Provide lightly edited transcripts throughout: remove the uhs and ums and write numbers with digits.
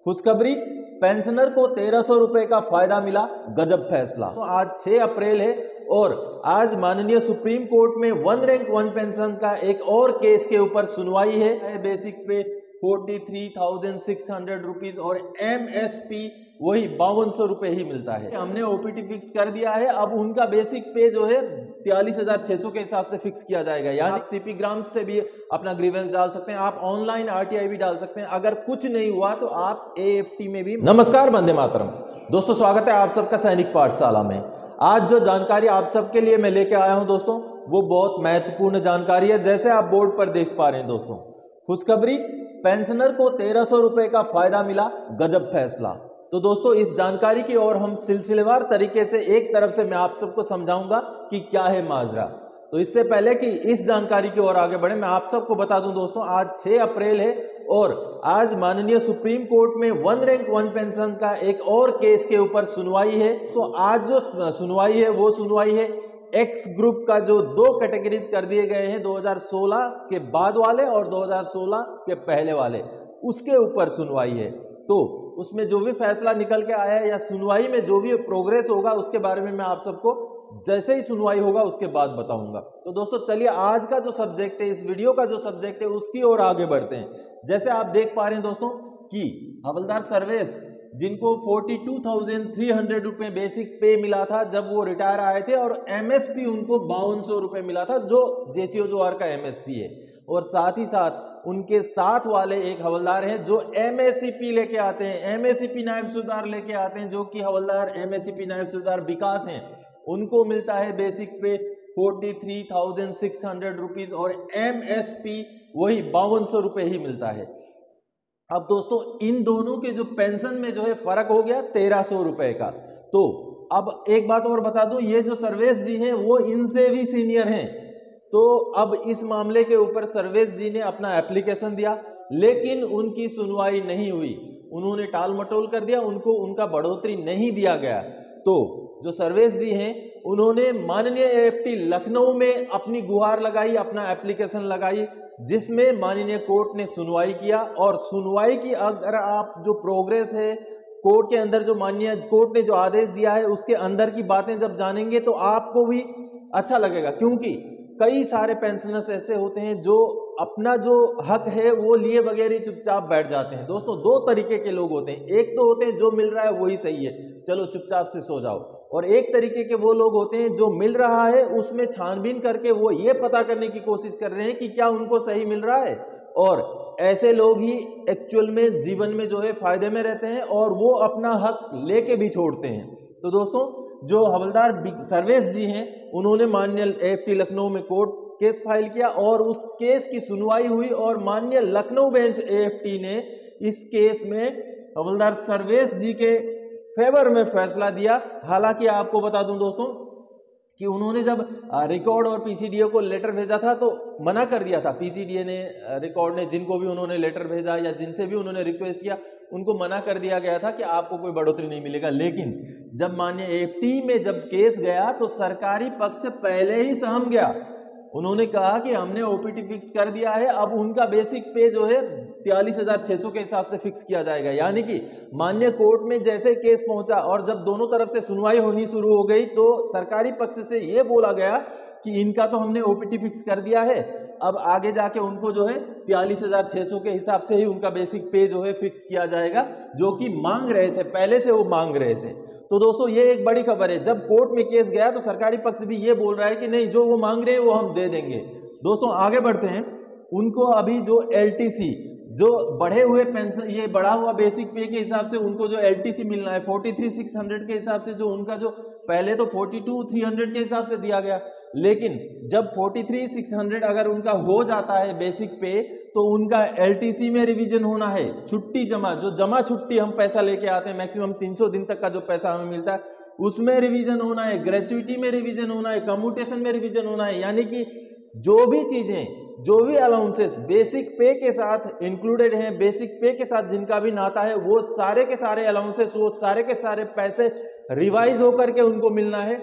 खुशखबरी, पेंशनर को 1300 रुपए का फायदा मिला, गजब फैसला। तो आज 6 अप्रैल है और आज माननीय सुप्रीम कोर्ट में वन रैंक वन पेंशन का एक और केस के ऊपर सुनवाई है। बेसिक पे 43,600 रुपीज और MSP वही 5200 रुपए ही मिलता है। हमने OPT फिक्स कर दिया है। अब उनका बेसिक पे जो है 43,600 के हिसाब से फिक्स किया जाएगा। यानी आप CP ग्राम्स से भी अपना ग्रीवेंस डाल सकते हैं, आप ऑनलाइन RTI भी डाल सकते हैं। अगर कुछ नहीं हुआ तो आप AFT में भी। नमस्कार, वंदे मातरम दोस्तों, स्वागत है आप सबका सैनिक पाठशाला में। आज जो जानकारी आप सबके लिए मैं लेके आया हूं दोस्तों, वो बहुत महत्वपूर्ण जानकारी है। जैसे आप बोर्ड पर देख पा रहे हैं दोस्तों, खुशखबरी, पेंशनर को 1300 रुपए का फायदा मिला, गजब फैसला। तो दोस्तों इस जानकारी की ओर हम सिलसिलेवार तरीके से एक तरफ से मैं आप सबको समझाऊंगा कि क्या है माजरा। तो इससे पहले कि इस जानकारी की ओर आगे बढ़े, मैं आप सबको बता दूं दोस्तों, आज 6 अप्रैल है और आज माननीय सुप्रीम कोर्ट में वन रैंक वन पेंशन का एक और केस के ऊपर सुनवाई है। तो आज जो सुनवाई है वो सुनवाई है एक्स ग्रुप का, जो 2 कैटेगरीज कर दिए गए हैं, 2016 के बाद वाले और 2016 के पहले वाले, उसके ऊपर सुनवाई है। तो उसमें जो भी फैसला निकल के आया है या सुनवाई में जो भी प्रोग्रेस होगा उसके बारे में मैं आप सबको जैसे ही सुनवाई होगा उसके बाद बताऊंगा। तो दोस्तों चलिए आज का जो सब्जेक्ट है, इस वीडियो का जो सब्जेक्ट है, उसकी ओर आगे बढ़ते हैं। जैसे आप देख पा रहे हैं दोस्तों कि हवलदार सर्वेश, जिनको 42,300 रुपए बेसिक पे मिला था जब वो रिटायर आए थे, और MSP उनको 5200 रुपए मिला था, जो JCOR का MSP है। और साथ ही साथ उनके साथ वाले एक हवलदार हैं जो MACP लेके आते हैं, MACP नायब सूबेदार लेके आते हैं, जो कि हवलदार MACP नायब सूबेदार विकास हैं। उनको मिलता है बेसिक पे 43,600 रुपीज और MSP वही 5200 रुपए ही मिलता है। अब दोस्तों इन दोनों के जो पेंशन में जो है फर्क हो गया 1300 रुपए का। तो अब एक बात और बता दूं, ये जो सर्वेश जी हैं वो इनसे भी सीनियर हैं। तो अब इस मामले के ऊपर सर्वेश जी ने अपना एप्लीकेशन दिया, लेकिन उनकी सुनवाई नहीं हुई, उन्होंने टाल मटोल कर दिया, उनको उनका बढ़ोतरी नहीं दिया गया। तो जो सर्वेश जी हैं उन्होंने माननीय AFT लखनऊ में अपनी गुहार लगाई, अपना एप्लीकेशन लगाई, जिसमें माननीय कोर्ट ने सुनवाई किया। और सुनवाई की अगर आप जो प्रोग्रेस है कोर्ट के अंदर, जो माननीय कोर्ट ने जो आदेश दिया है उसके अंदर की बातें जब जानेंगे तो आपको भी अच्छा लगेगा। क्योंकि कई सारे पेंशनर्स ऐसे होते हैं जो अपना जो हक है वो लिए बगैर ही चुपचाप बैठ जाते हैं। दोस्तों 2 तरीके के लोग होते हैं, एक तो होते हैं जो मिल रहा है वही सही है, चलो चुपचाप से सो जाओ, और एक तरीके के वो लोग होते हैं जो मिल रहा है उसमें छानबीन करके वो ये पता करने की कोशिश कर रहे हैं कि क्या उनको सही मिल रहा है। और ऐसे लोग ही एक्चुअल में जीवन में जो है फायदे में रहते हैं और वो अपना हक लेके भी छोड़ते हैं। तो दोस्तों जो हवलदार सर्वेश जी हैं उन्होंने माननीय AFT लखनऊ में कोर्ट केस फाइल किया और उस केस की सुनवाई हुई और माननीय लखनऊ बेंच AFT ने इस केस में हवलदार सर्वेश जी के फेवर में फैसला दिया। हालांकि आपको बता दूं दोस्तों कि उन्होंने जब रिकॉर्ड और PCDA को लेटर भेजा था तो मना कर दिया था। PCDA ने, रिकॉर्ड ने, जिनको भी उन्होंने लेटर भेजा या जिनसे भी उन्होंने रिक्वेस्ट किया, उनको मना कर दिया गया था कि आपको कोई बढ़ोतरी नहीं मिलेगा। लेकिन जब माननीय AFT में जब केस गया तो सरकारी पक्ष पहले ही सहम गया। उन्होंने कहा कि हमने OPT फिक्स कर दिया है, अब उनका बेसिक पे जो है 43,600 के हिसाब से फिक्स किया जाएगा। यानी कि माननीय कोर्ट में जैसे केस पहुंचा और जब दोनों तरफ से सुनवाई होनी शुरू हो गई तो सरकारी पक्ष से ये बोला गया कि इनका तो हमने OPT फिक्स कर दिया है, अब आगे जाके उनको जो है 43,600 के हिसाब से ही उनका बेसिक पे जो है फिक्स किया जाएगा, जो कि मांग रहे थे, पहले से वो मांग रहे थे। तो दोस्तों ये एक बड़ी खबर है। जब कोर्ट में केस गया तो सरकारी पक्ष भी ये बोल रहा है कि नहीं, जो वो मांग रहे हैं वो हम दे देंगे। दोस्तों आगे बढ़ते हैं। उनको अभी जो LTC, जो बढ़े हुए पेंशन, ये बढ़ा हुआ बेसिक पे के हिसाब से उनको जो LTC मिलना है 43,600 के हिसाब से, जो उनका जो पहले तो 42,300 के हिसाब से दिया गया, लेकिन जब 43,600 अगर उनका हो जाता है बेसिक पे तो उनका LTC में रिवीजन होना है। छुट्टी जमा, जो जमा छुट्टी हम पैसा लेके आते हैं, मैक्सिमम 300 दिन तक का जो पैसा हमें मिलता है उसमें रिवीजन होना है, ग्रेचुइटी में रिवीजन होना है, कम्यूटेशन में रिवीजन होना है। यानी कि जो भी चीजें, जो भी अलाउंसेस बेसिक पे के साथ इंक्लूडेड हैं, बेसिक पे के साथ जिनका भी नाता है, वो सारे के सारे अलाउंसेस, वो सारे के सारे पैसे रिवाइज होकर के उनको मिलना है,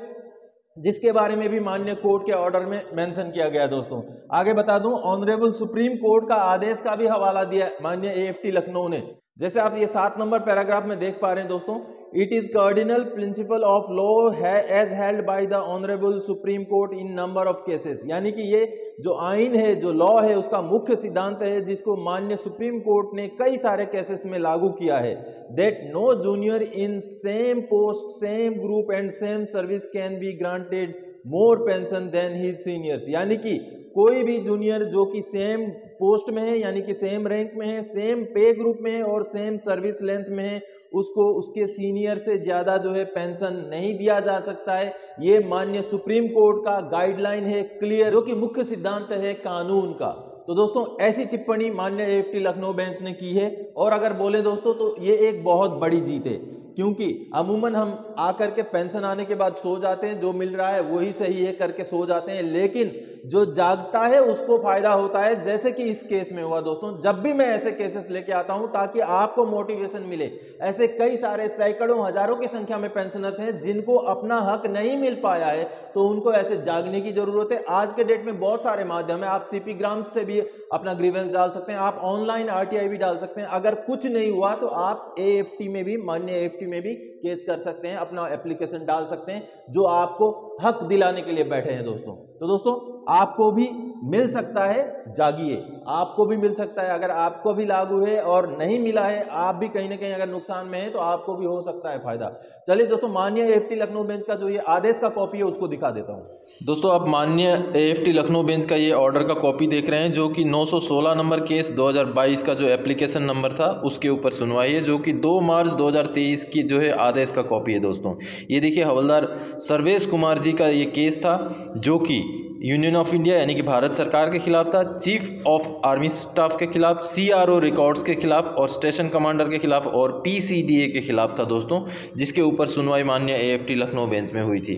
जिसके बारे में भी माननीय कोर्ट के ऑर्डर में मेंशन किया गया। दोस्तों आगे बता दूं, ऑनरेबल सुप्रीम कोर्ट का आदेश का भी हवाला दिया माननीय AFT लखनऊ ने, जैसे आप ये 7 नंबर पैराग्राफ में देख पा रहे हैं दोस्तों, it is cardinal principle of law as held by the honourable supreme court in number of cases, यानी कि ये जो आइन है, जो लॉ है, उसका मुख्य सिद्धांत है जिसको माननीय सुप्रीम कोर्ट ने कई सारे केसेस में लागू किया है। That no junior in same post, same group and same service can be granted more pension than his seniors, यानी कि कोई भी जूनियर जो कि सेम पोस्ट में है, यानी कि सेम रैंक में है, सेम पे ग्रुप में है और सेम सर्विस लेंथ में है, उसको उसके सीनियर से ज्यादा जो है पेंशन नहीं दिया जा सकता है। ये माननीय सुप्रीम कोर्ट का गाइडलाइन है, क्लियर, जो कि मुख्य सिद्धांत है कानून का। तो दोस्तों ऐसी टिप्पणी माननीय एएफटी लखनऊ बेंच ने की है। और अगर बोले दोस्तों तो ये एक बहुत बड़ी जीत है, क्योंकि अमूमन हम आकर के पेंशन आने के बाद सो जाते हैं, जो मिल रहा है वही सही है करके सो जाते हैं, लेकिन जो जागता है उसको फायदा होता है, जैसे कि इस केस में हुआ दोस्तों। जब भी मैं ऐसे केसेस लेके आता हूं ताकि आपको मोटिवेशन मिले, ऐसे कई सारे सैकड़ों हजारों की संख्या में पेंशनर्स हैं जिनको अपना हक नहीं मिल पाया है, तो उनको ऐसे जागने की जरूरत है। आज के डेट में बहुत सारे माध्यम है, आप सीपी ग्राम से भी अपना ग्रीवेंस डाल सकते हैं, आप ऑनलाइन आरटीआई भी डाल सकते हैं। अगर कुछ नहीं हुआ तो आप एएफटी में भी, माननीय एएफटी में भी केस कर सकते हैं, अपना एप्लीकेशन डाल सकते हैं, जो आपको हक दिलाने के लिए बैठे हैं दोस्तों। तो दोस्तों आपको भी मिल सकता है, जागिए, आपको भी मिल सकता है। अगर आपको भी लागू है और नहीं मिला है, आप भी कहीं ना कहीं अगर नुकसान में है, तो आपको भी हो सकता है फायदा। चलिए दोस्तों, माननीय एएफटी लखनऊ बेंच का जो ये आदेश का कॉपी है उसको दिखा देता हूं। दोस्तों आप माननीय एएफटी लखनऊ बेंच का ये ऑर्डर का कॉपी देख रहे हैं, जो कि 916 नंबर केस 2022 का जो एप्लीकेशन नंबर था उसके ऊपर सुनवाई है, जो कि 2 मार्च 2023 की जो है आदेश का कॉपी है दोस्तों। ये देखिए, हवलदार सर्वेश कुमार जी का ये केस था, जो कि यूनियन ऑफ इंडिया यानी कि भारत सरकार के खिलाफ था, चीफ ऑफ आर्मी स्टाफ के खिलाफ, सीआरओ रिकॉर्ड्स के खिलाफ और स्टेशन कमांडर के खिलाफ और पीसीडीए के खिलाफ था दोस्तों, जिसके ऊपर सुनवाई माननीय एएफटी लखनऊ बेंच में हुई थी।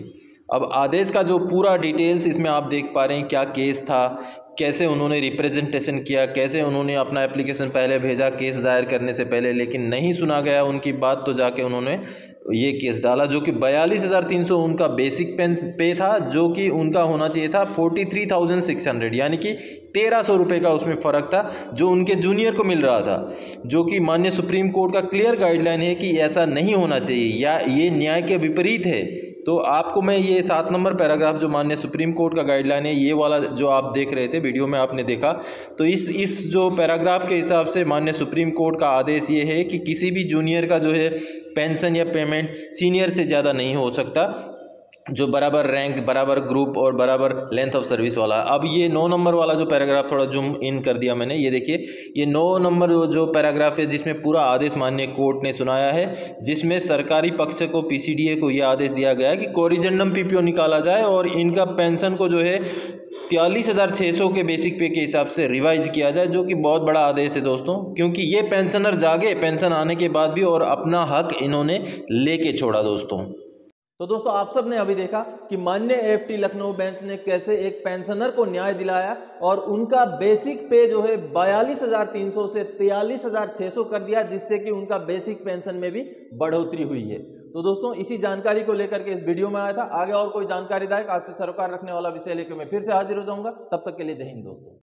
अब आदेश का जो पूरा डिटेल्स इसमें आप देख पा रहे हैं, क्या केस था, कैसे उन्होंने रिप्रेजेंटेशन किया, कैसे उन्होंने अपना एप्लीकेशन पहले भेजा केस दायर करने से पहले, लेकिन नहीं सुना गया उनकी बात, तो जाके उन्होंने ये केस डाला, जो कि 42,300 उनका बेसिक पे था, जो कि उनका होना चाहिए था 43,600, यानी कि 1,300 रुपये का उसमें फ़र्क था जो उनके जूनियर को मिल रहा था, जो कि माननीय सुप्रीम कोर्ट का क्लियर गाइडलाइन है कि ऐसा नहीं होना चाहिए या ये न्याय के विपरीत है। तो आपको मैं ये 7 नंबर पैराग्राफ जो माननीय सुप्रीम कोर्ट का गाइडलाइन है, ये वाला जो आप देख रहे थे वीडियो में आपने देखा, तो इस जो पैराग्राफ के हिसाब से माननीय सुप्रीम कोर्ट का आदेश ये है कि किसी भी जूनियर का जो है पेंशन या पेमेंट सीनियर से ज़्यादा नहीं हो सकता, जो बराबर रैंक, बराबर ग्रुप और बराबर लेंथ ऑफ सर्विस वाला। अब ये 9 नंबर वाला जो पैराग्राफ थोड़ा जूम इन कर दिया मैंने, ये देखिए, ये 9 नंबर जो पैराग्राफ है जिसमें पूरा आदेश माननीय कोर्ट ने सुनाया है, जिसमें सरकारी पक्ष को, पीसीडीए को यह आदेश दिया गया है कि कोरिजेंडम पीपीओ निकाला जाए और इनका पेंशन को जो है 43,600 के बेसिक पे के हिसाब से रिवाइज किया जाए, जो कि बहुत बड़ा आदेश है दोस्तों, क्योंकि ये पेंशनर जागे पेंशन आने के बाद भी और अपना हक इन्होंने लेके छोड़ा दोस्तों। तो दोस्तों आप सब ने अभी देखा कि माननीय एएफटी लखनऊ बेंच ने कैसे एक पेंशनर को न्याय दिलाया और उनका बेसिक पे जो है 42,300 से 43,600 कर दिया, जिससे कि उनका बेसिक पेंशन में भी बढ़ोतरी हुई है। तो दोस्तों इसी जानकारी को लेकर के इस वीडियो में आया था। आगे और कोई जानकारीदायक आपसे सरोकार रखने वाला विषय लेकर मैं फिर से हाजिर हो जाऊंगा। तब तक के लिए जय हिंद दोस्तों।